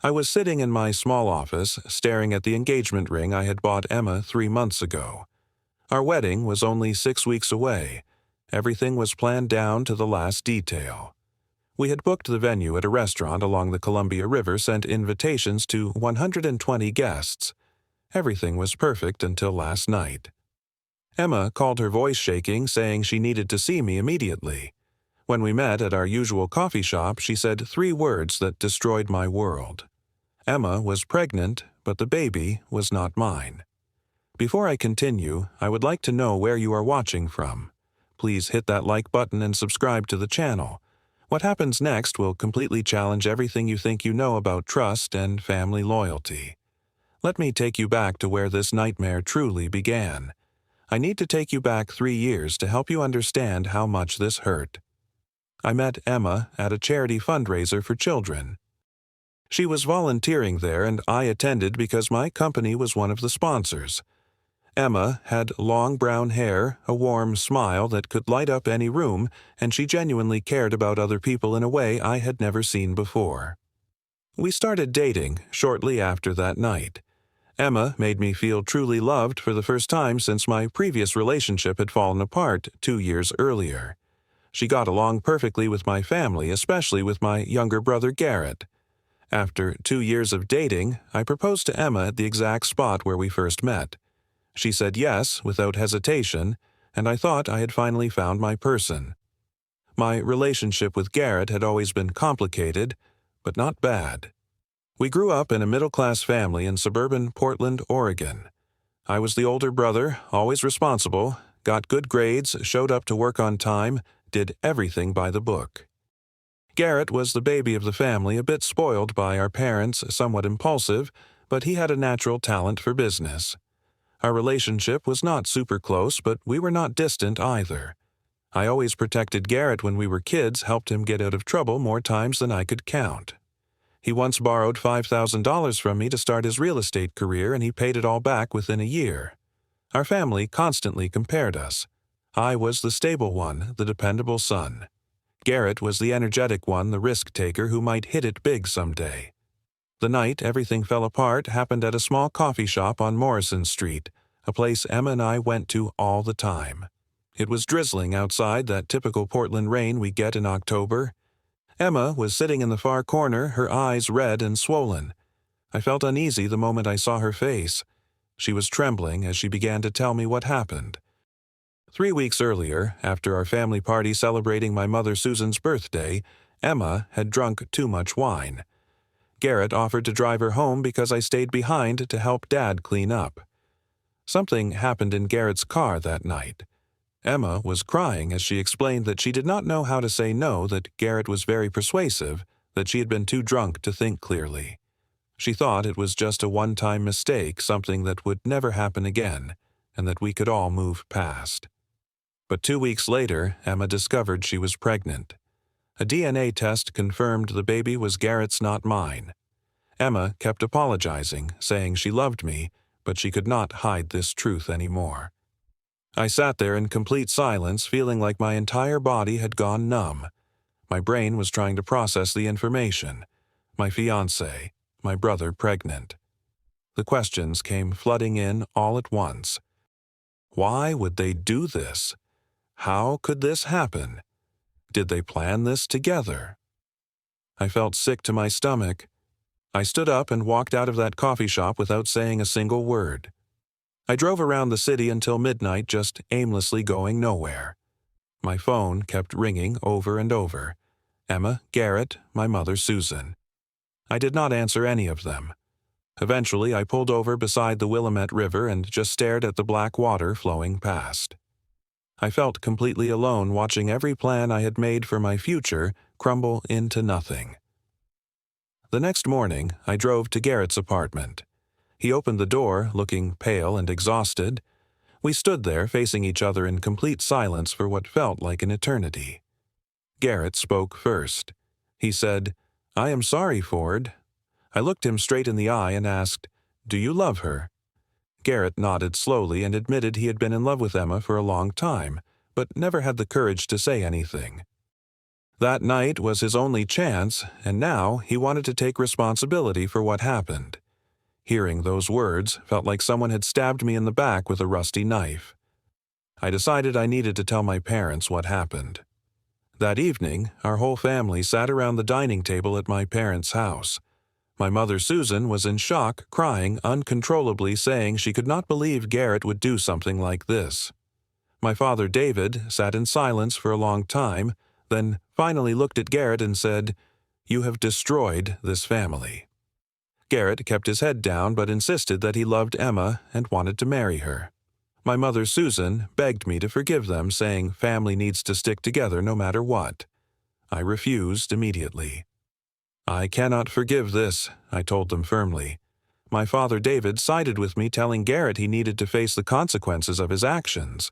I was sitting in my small office, staring at the engagement ring I had bought Emma 3 months ago. Our wedding was only 6 weeks away. Everything was planned down to the last detail. We had booked the venue at a restaurant along the Columbia River, sent invitations to 120 guests. Everything was perfect until last night. Emma called, her voice shaking, saying she needed to see me immediately. When we met at our usual coffee shop, she said 3 words that destroyed my world. Emma was pregnant, but the baby was not mine. Before I continue, I would like to know where you are watching from. Please hit that like button and subscribe to the channel. What happens next will completely challenge everything you think you know about trust and family loyalty. Let me take you back to where this nightmare truly began. I need to take you back 3 years to help you understand how much this hurt. I met Emma at a charity fundraiser for children. She was volunteering there, and I attended because my company was one of the sponsors. Emma had long brown hair, a warm smile that could light up any room, and she genuinely cared about other people in a way I had never seen before. We started dating shortly after that night. Emma made me feel truly loved for the first time since my previous relationship had fallen apart 2 years earlier. She got along perfectly with my family, especially with my younger brother Garrett. After 2 years of dating, I proposed to Emma at the exact spot where we first met. She said yes without hesitation, and I thought I had finally found my person. My relationship with Garrett had always been complicated, but not bad. We grew up in a middle-class family in suburban Portland, Oregon. I was the older brother, always responsible, got good grades, showed up to work on time, did everything by the book. Garrett was the baby of the family, a bit spoiled by our parents, somewhat impulsive, but he had a natural talent for business. Our relationship was not super close, but we were not distant either. I always protected Garrett when we were kids, helped him get out of trouble more times than I could count. He once borrowed $5,000 from me to start his real estate career, and he paid it all back within a year. Our family constantly compared us. I was the stable one, the dependable son. Garrett was the energetic one, the risk-taker who might hit it big someday. The night everything fell apart happened at a small coffee shop on Morrison Street, a place Emma and I went to all the time. It was drizzling outside, that typical Portland rain we get in October. Emma was sitting in the far corner, her eyes red and swollen. I felt uneasy the moment I saw her face. She was trembling as she began to tell me what happened. 3 weeks earlier, after our family party celebrating my mother Susan's birthday, Emma had drunk too much wine. Garrett offered to drive her home because I stayed behind to help Dad clean up. Something happened in Garrett's car that night. Emma was crying as she explained that she did not know how to say no, that Garrett was very persuasive, that she had been too drunk to think clearly. She thought it was just a one-time mistake, something that would never happen again, and that we could all move past. But 2 weeks later, Emma discovered she was pregnant. A DNA test confirmed the baby was Garrett's, not mine. Emma kept apologizing, saying she loved me, but she could not hide this truth anymore. I sat there in complete silence, feeling like my entire body had gone numb. My brain was trying to process the information. My fiancée, my brother pregnant. The questions came flooding in all at once. Why would they do this? How could this happen? Did they plan this together? I felt sick to my stomach. I stood up and walked out of that coffee shop without saying a single word. I drove around the city until midnight, just aimlessly going nowhere. My phone kept ringing over and over. Emma, Garrett, my mother Susan. I did not answer any of them. Eventually, I pulled over beside the Willamette River and just stared at the black water flowing past. I felt completely alone, watching every plan I had made for my future crumble into nothing. The next morning, I drove to Garrett's apartment. He opened the door, looking pale and exhausted. We stood there, facing each other in complete silence for what felt like an eternity. Garrett spoke first. He said, "I am sorry, Ford." I looked him straight in the eye and asked, "Do you love her?" Garrett nodded slowly and admitted he had been in love with Emma for a long time, but never had the courage to say anything. That night was his only chance, and now he wanted to take responsibility for what happened. Hearing those words felt like someone had stabbed me in the back with a rusty knife. I decided I needed to tell my parents what happened. That evening, our whole family sat around the dining table at my parents' house. My mother, Susan, was in shock, crying uncontrollably, saying she could not believe Garrett would do something like this. My father, David, sat in silence for a long time, then finally looked at Garrett and said, "You have destroyed this family." Garrett kept his head down but insisted that he loved Emma and wanted to marry her. My mother, Susan, begged me to forgive them, saying family needs to stick together no matter what. I refused immediately. "I cannot forgive this," I told them firmly. My father, David, sided with me, telling Garrett he needed to face the consequences of his actions.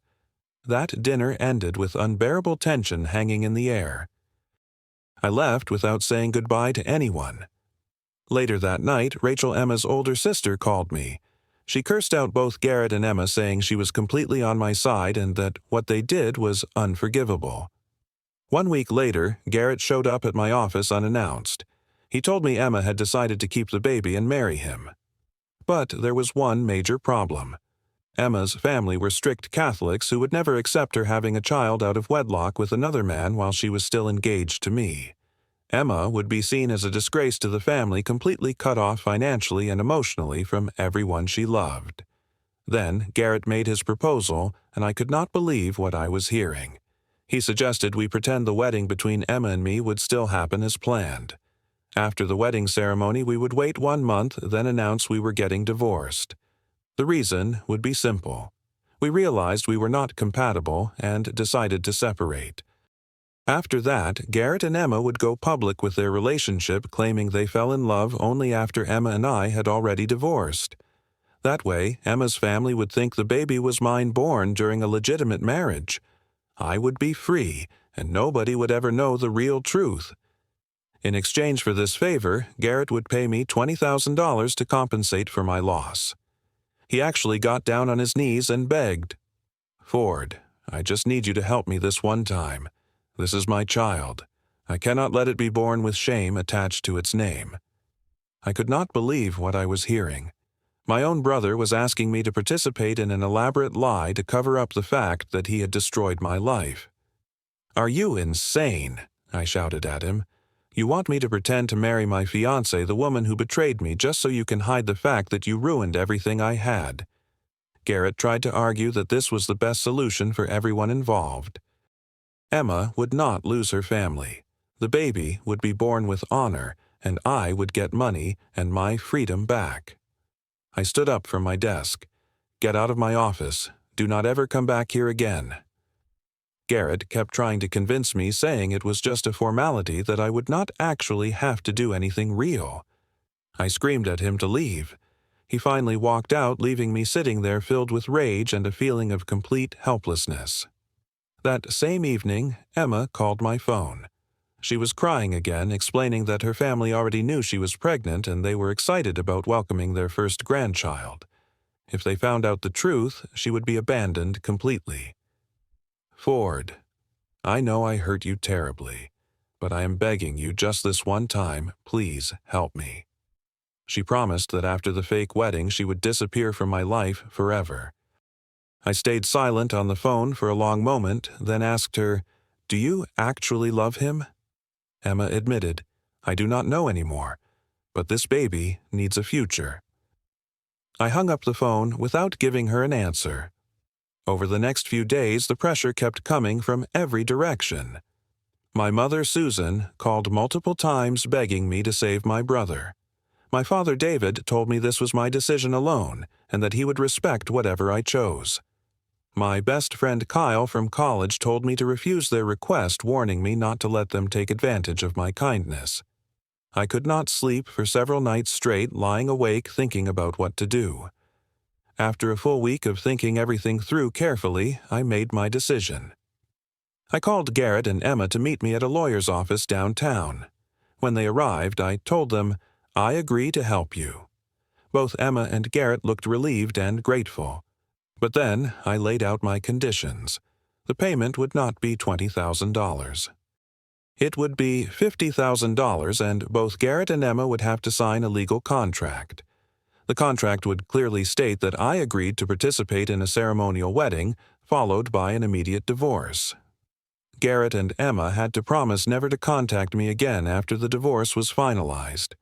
That dinner ended with unbearable tension hanging in the air. I left without saying goodbye to anyone. Later that night, Rachel, Emma's older sister, called me. She cursed out both Garrett and Emma, saying she was completely on my side and that what they did was unforgivable. 1 week later, Garrett showed up at my office unannounced. He told me Emma had decided to keep the baby and marry him. But there was one major problem. Emma's family were strict Catholics who would never accept her having a child out of wedlock with another man while she was still engaged to me. Emma would be seen as a disgrace to the family, completely cut off financially and emotionally from everyone she loved. Then Garrett made his proposal, and I could not believe what I was hearing. He suggested we pretend the wedding between Emma and me would still happen as planned. After the wedding ceremony, we would wait 1 month, then announce we were getting divorced. The reason would be simple. We realized we were not compatible and decided to separate. After that, Garrett and Emma would go public with their relationship, claiming they fell in love only after Emma and I had already divorced. That way, Emma's family would think the baby was mine born during a legitimate marriage. I would be free, and nobody would ever know the real truth. In exchange for this favor, Garrett would pay me $20,000 to compensate for my loss. He actually got down on his knees and begged, "Ford, I just need you to help me this one time. This is my child. I cannot let it be born with shame attached to its name." I could not believe what I was hearing. My own brother was asking me to participate in an elaborate lie to cover up the fact that he had destroyed my life. "Are you insane?" I shouted at him. "You want me to pretend to marry my fiancée, the woman who betrayed me, just so you can hide the fact that you ruined everything I had." Garrett tried to argue that this was the best solution for everyone involved. Emma would not lose her family. The baby would be born with honor, and I would get money and my freedom back. I stood up from my desk. "Get out of my office. Do not ever come back here again." Garrett kept trying to convince me, saying it was just a formality, that I would not actually have to do anything real. I screamed at him to leave. He finally walked out, leaving me sitting there filled with rage and a feeling of complete helplessness. That same evening, Emma called my phone. She was crying again, explaining that her family already knew she was pregnant and they were excited about welcoming their first grandchild. If they found out the truth, she would be abandoned completely. "Ford, I know I hurt you terribly, but I am begging you just this one time, please help me." She promised that after the fake wedding she would disappear from my life forever. I stayed silent on the phone for a long moment, then asked her, "Do you actually love him?" Emma admitted, "I do not know anymore, but this baby needs a future." I hung up the phone without giving her an answer. Over the next few days, the pressure kept coming from every direction. My mother, Susan, called multiple times begging me to save my brother. My father, David, told me this was my decision alone and that he would respect whatever I chose. My best friend Kyle from college told me to refuse their request, warning me not to let them take advantage of my kindness. I could not sleep for several nights straight, lying awake thinking about what to do. After a full week of thinking everything through carefully, I made my decision. I called Garrett and Emma to meet me at a lawyer's office downtown. When they arrived, I told them, "I agree to help you." Both Emma and Garrett looked relieved and grateful. But then I laid out my conditions. The payment would not be $20,000. It would be $50,000, and both Garrett and Emma would have to sign a legal contract. The contract would clearly state that I agreed to participate in a ceremonial wedding, followed by an immediate divorce. Garrett and Emma had to promise never to contact me again after the divorce was finalized.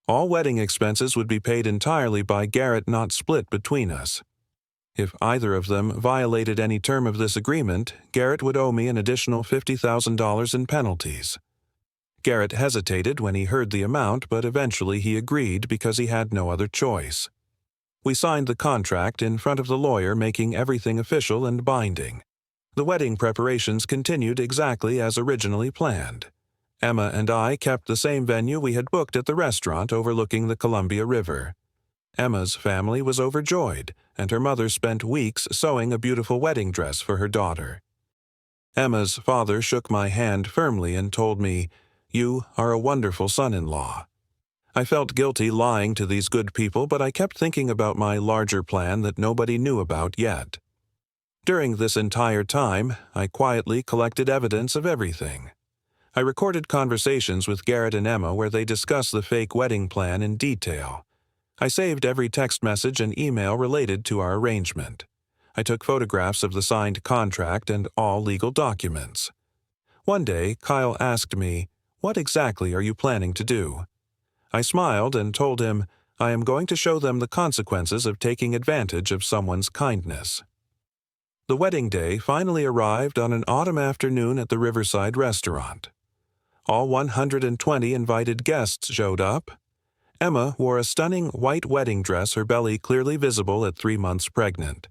All wedding expenses would be paid entirely by Garrett, not split between us. If either of them violated any term of this agreement, Garrett would owe me an additional $50,000 in penalties. Garrett hesitated when he heard the amount, but eventually he agreed because he had no other choice. We signed the contract in front of the lawyer, making everything official and binding. The wedding preparations continued exactly as originally planned. Emma and I kept the same venue we had booked at the restaurant overlooking the Columbia River. Emma's family was overjoyed, and her mother spent weeks sewing a beautiful wedding dress for her daughter. Emma's father shook my hand firmly and told me, "You are a wonderful son-in-law." I felt guilty lying to these good people, but I kept thinking about my larger plan that nobody knew about yet. During this entire time, I quietly collected evidence of everything. I recorded conversations with Garrett and Emma where they discussed the fake wedding plan in detail. I saved every text message and email related to our arrangement. I took photographs of the signed contract and all legal documents. One day, Kyle asked me, "What exactly are you planning to do?" I smiled and told him, "I am going to show them the consequences of taking advantage of someone's kindness." The wedding day finally arrived on an autumn afternoon at the Riverside restaurant. All 120 invited guests showed up. Emma wore a stunning white wedding dress, her belly clearly visible at 3 months pregnant.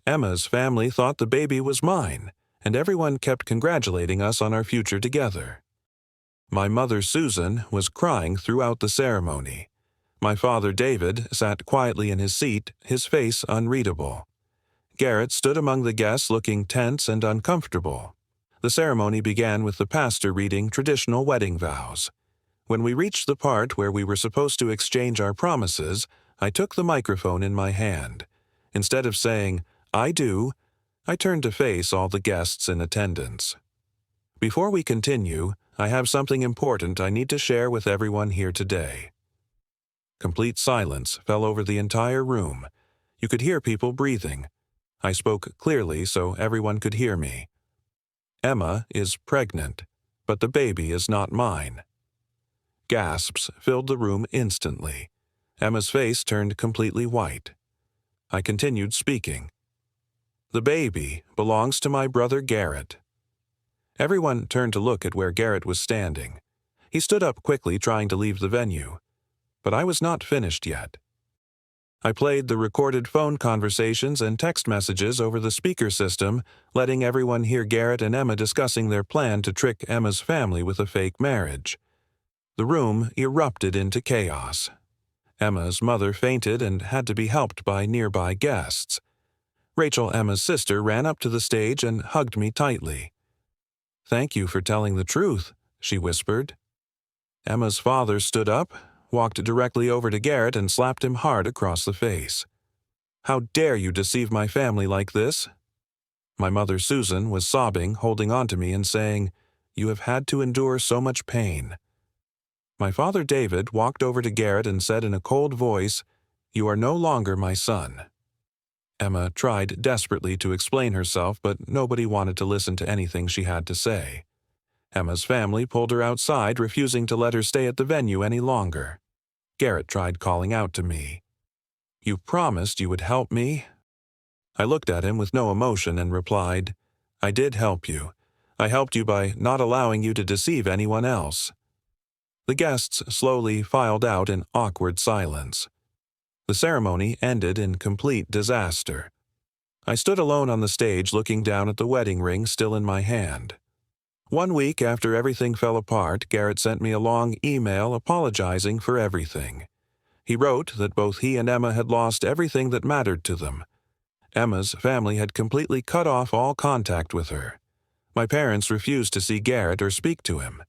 Emma's family thought the baby was mine, and everyone kept congratulating us on our future together. My mother, Susan, was crying throughout the ceremony. My father, David, sat quietly in his seat, his face unreadable. Garrett stood among the guests looking tense and uncomfortable. The ceremony began with the pastor reading traditional wedding vows. When we reached the part where we were supposed to exchange our promises, I took the microphone in my hand. Instead of saying, "I do," I turned to face all the guests in attendance. Before we continue, I have something important I need to share with everyone here today. Complete silence fell over the entire room. You could hear people breathing. I spoke clearly so everyone could hear me. Emma is pregnant, but the baby is not mine. Gasps filled the room instantly. Emma's face turned completely white. I continued speaking. "The baby belongs to my brother Garrett." Everyone turned to look at where Garrett was standing. He stood up quickly, trying to leave the venue. But I was not finished yet. I played the recorded phone conversations and text messages over the speaker system, letting everyone hear Garrett and Emma discussing their plan to trick Emma's family with a fake marriage. The room erupted into chaos. Emma's mother fainted and had to be helped by nearby guests. Rachel, Emma's sister, ran up to the stage and hugged me tightly. "Thank you for telling the truth," she whispered. Emma's father stood up, walked directly over to Garrett and slapped him hard across the face. "How dare you deceive my family like this?" My mother, Susan, was sobbing, holding on to me and saying, "You have had to endure so much pain." My father, David, walked over to Garrett and said in a cold voice, "You are no longer my son." Emma tried desperately to explain herself, but nobody wanted to listen to anything she had to say. Emma's family pulled her outside, refusing to let her stay at the venue any longer. Garrett tried calling out to me. "You promised you would help me?" I looked at him with no emotion and replied, "I did help you. I helped you by not allowing you to deceive anyone else." The guests slowly filed out in awkward silence. The ceremony ended in complete disaster. I stood alone on the stage looking down at the wedding ring still in my hand. 1 week after everything fell apart, Garrett sent me a long email apologizing for everything. He wrote that both he and Emma had lost everything that mattered to them. Emma's family had completely cut off all contact with her. My parents refused to see Garrett or speak to him.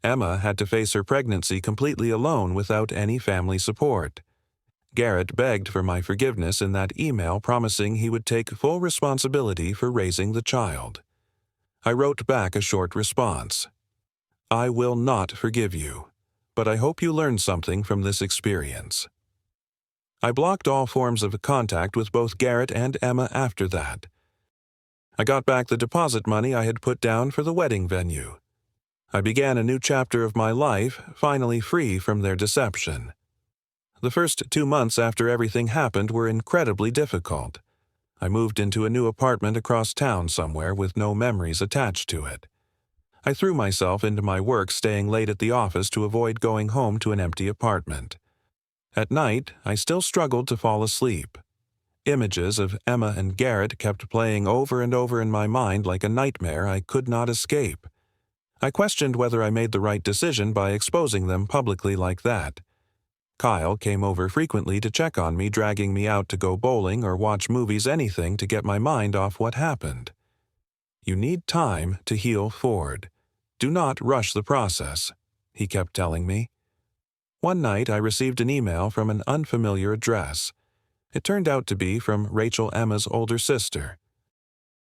Emma had to face her pregnancy completely alone without any family support. Garrett begged for my forgiveness in that email, promising he would take full responsibility for raising the child. I wrote back a short response. I will not forgive you, but I hope you learned something from this experience. I blocked all forms of contact with both Garrett and Emma after that. I got back the deposit money I had put down for the wedding venue. I began a new chapter of my life, finally free from their deception. The first 2 months after everything happened were incredibly difficult. I moved into a new apartment across town somewhere with no memories attached to it. I threw myself into my work, staying late at the office to avoid going home to an empty apartment. At night, I still struggled to fall asleep. Images of Emma and Garrett kept playing over and over in my mind like a nightmare I could not escape. I questioned whether I made the right decision by exposing them publicly like that. Kyle came over frequently to check on me, dragging me out to go bowling or watch movies, anything to get my mind off what happened. You need time to heal Ford. Do not rush the process, he kept telling me. One night I received an email from an unfamiliar address. It turned out to be from Rachel, Emma's older sister.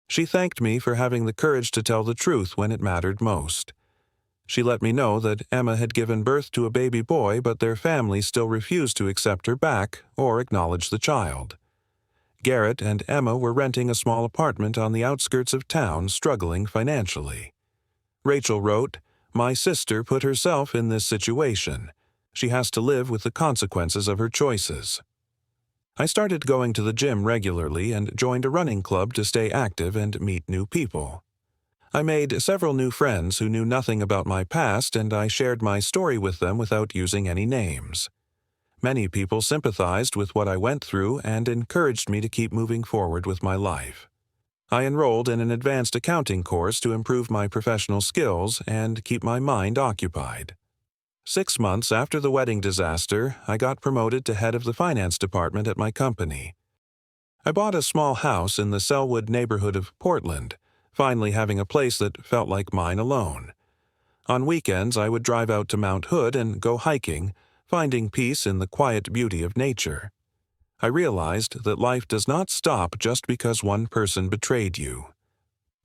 She thanked me for having the courage to tell the truth when it mattered most. She let me know that Emma had given birth to a baby boy, but their family still refused to accept her back or acknowledge the child. Garrett and Emma were renting a small apartment on the outskirts of town, struggling financially. Rachel wrote, "My sister put herself in this situation. She has to live with the consequences of her choices." I started going to the gym regularly and joined a running club to stay active and meet new people. I made several new friends who knew nothing about my past, and I shared my story with them without using any names. Many people sympathized with what I went through and encouraged me to keep moving forward with my life. I enrolled in an advanced accounting course to improve my professional skills and keep my mind occupied. 6 months after the wedding disaster, I got promoted to head of the finance department at my company. I bought a small house in the Selwood neighborhood of Portland, finally having a place that felt like mine alone. On weekends, I would drive out to Mount Hood and go hiking, finding peace in the quiet beauty of nature. I realized that life does not stop just because one person betrayed you.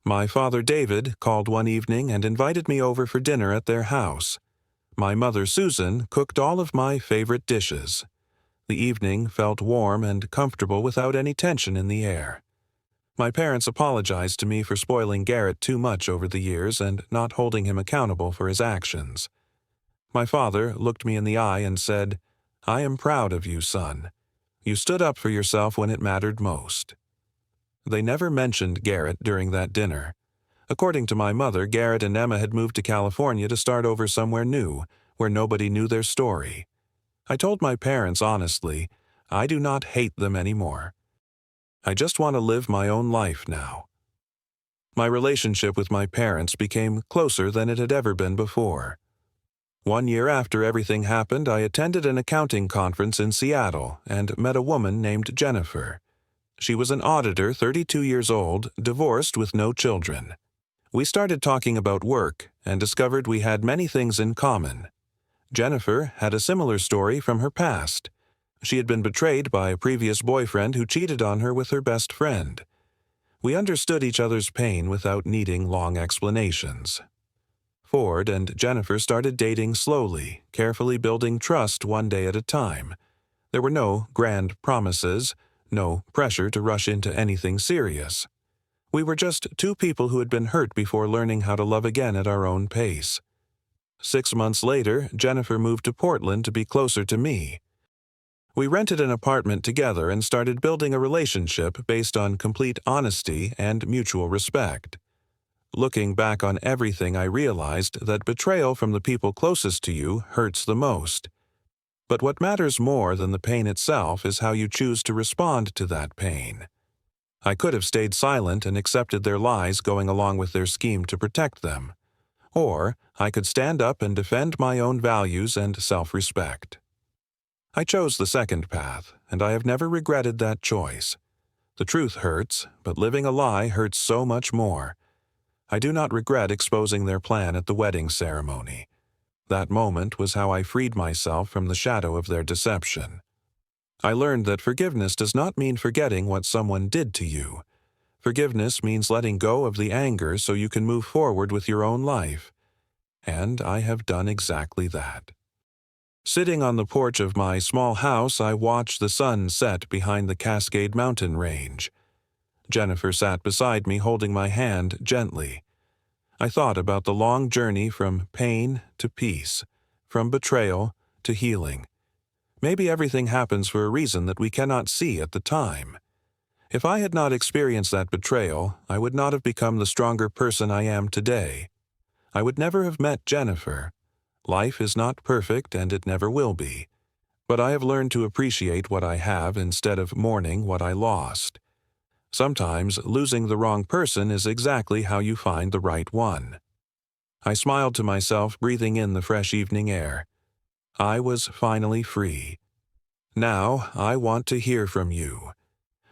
My father David called one evening and invited me over for dinner at their house. My mother Susan cooked all of my favorite dishes. The evening felt warm and comfortable without any tension in the air. My parents apologized to me for spoiling Garrett too much over the years and not holding him accountable for his actions. My father looked me in the eye and said, "I am proud of you, son. You stood up for yourself when it mattered most." They never mentioned Garrett during that dinner. According to my mother, Garrett and Emma had moved to California to start over somewhere new, where nobody knew their story. I told my parents honestly, I do not hate them anymore. I just want to live my own life now. My relationship with my parents became closer than it had ever been before. 1 year after everything happened, I attended an accounting conference in Seattle and met a woman named Jennifer. She was an auditor, 32 years old, divorced with no children. We started talking about work and discovered we had many things in common. Jennifer had a similar story from her past. She had been betrayed by a previous boyfriend who cheated on her with her best friend. We understood each other's pain without needing long explanations. Ford and Jennifer started dating slowly, carefully building trust one day at a time. There were no grand promises, no pressure to rush into anything serious. We were just two people who had been hurt before learning how to love again at our own pace. 6 months later, Jennifer moved to Portland to be closer to me. We rented an apartment together and started building a relationship based on complete honesty and mutual respect. Looking back on everything, I realized that betrayal from the people closest to you hurts the most. But what matters more than the pain itself is how you choose to respond to that pain. I could have stayed silent and accepted their lies, going along with their scheme to protect them. Or I could stand up and defend my own values and self-respect. I chose the second path, and I have never regretted that choice. The truth hurts, but living a lie hurts so much more. I do not regret exposing their plan at the wedding ceremony. That moment was how I freed myself from the shadow of their deception. I learned that forgiveness does not mean forgetting what someone did to you. Forgiveness means letting go of the anger so you can move forward with your own life. and I have done exactly that. Sitting on the porch of my small house, I watched the sun set behind the Cascade Mountain range. Jennifer sat beside me, holding my hand gently. I thought about the long journey from pain to peace, from betrayal to healing. Maybe everything happens for a reason that we cannot see at the time. If I had not experienced that betrayal, I would not have become the stronger person I am today. I would never have met Jennifer. Life is not perfect, and it never will be. But I have learned to appreciate what I have instead of mourning what I lost. Sometimes losing the wrong person is exactly how you find the right one. I smiled to myself, breathing in the fresh evening air. I was finally free. Now I want to hear from you.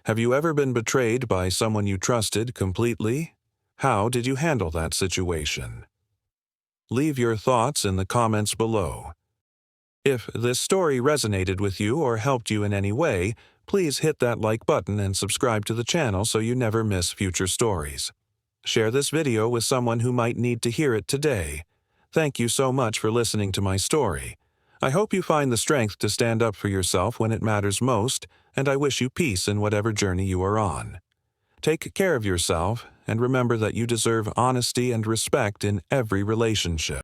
Have you ever been betrayed by someone you trusted completely? How did you handle that situation? Leave your thoughts in the comments below. If this story resonated with you or helped you in any way, please hit that like button and subscribe to the channel so you never miss future stories. Share this video with someone who might need to hear it today. Thank you so much for listening to my story. I hope you find the strength to stand up for yourself when it matters most, and I wish you peace in whatever journey you are on. Take care of yourself, and remember that you deserve honesty and respect in every relationship.